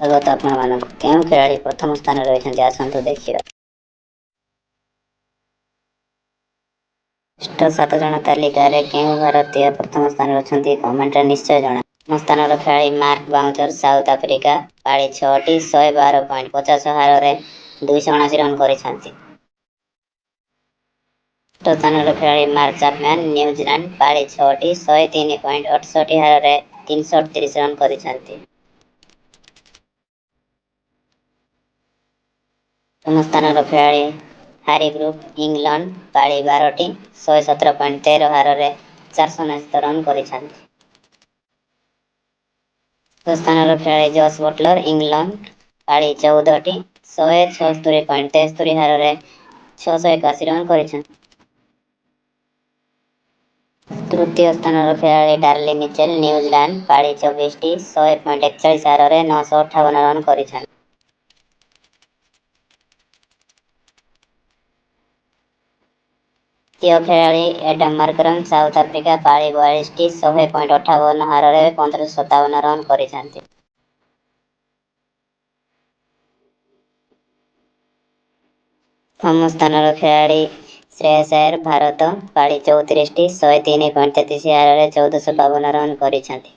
ସ୍ୱାଗତ ଆପଣମାନଙ୍କୁ। କେଉଁ ଖେଳାଳି ପ୍ରଥମ ସ୍ଥାନରେ ରହିଛନ୍ତି ଆସନ୍ତୁ ଦେଖିବା। ଷଷ୍ଠ 7 ଜଣ ତାଲିକାରେ କେଉଁ ଭାରତୀୟ ପ୍ରଥମ ସ୍ଥାନରେ ଅଛନ୍ତି କମେଣ୍ଟରେ ନିଶ୍ଚୟ ଜଣାନ୍ତୁ। ପ୍ରଥମ ସ୍ଥାନର ଖେଳାଳି ମାର୍କ ବାଉଞ୍ଚର ସାଉଥ ଆଫ୍ରିକା ପାଳି 6ଟି 112.50 ହାରରେ 279 ରନ୍ କରିଛନ୍ତି। ଷଷ୍ଠ ସ୍ଥାନର ଖେଳାଳି ମାର୍କ ଚାପମ୍ୟାନ ନ୍ୟୁଜିଲାଣ୍ଡ ପାଳି 6ଟି 103.68 ହାରରେ 338 ରନ୍ କରିଛନ୍ତି। ପ୍ରଥମ ସ୍ଥାନର ଖେଳାଳି ହାରି ବ୍ରୁକ୍ ଇଂଲଣ୍ଡ ପାଳି 12ଟି 117.13 ହାରରେ 479 ରନ୍ କରିଛନ୍ତି। ଷଷ୍ଠ ସ୍ଥାନର ଖେଳାଳି ଜସ୍ ବଟଲର ଇଂଲଣ୍ଡ ପାଳି 14ଟି 176.73 ହାରରେ 681 ରନ୍ କରିଛନ୍ତି। ତୃତୀୟ ସ୍ଥାନର ଖେଳାଳି ଡାର୍ଲି ମିଚେଲ ନ୍ୟୁଜିଲାଣ୍ଡ ପାଳି 24ଟି 100.41 ହାରରେ 958 ରନ୍ କରିଛନ୍ତି। ତୃତୀୟ ଖେଳାଳି ଏଡାମ ମାର୍କରମ ସାଉଥ ଆଫ୍ରିକା ପାଳି 42ଟି 100.58 ହାରରେ 1557 ରନ୍ କରିଛନ୍ତି। ପ୍ରଥମ ସ୍ଥାନର ଖେଳାଳି ଶ୍ରେୟସ ଆୟର ଭାରତ ପାଳି 34ଟି 103.33 ହାରରେ 1452 ରନ୍ କରିଛନ୍ତି।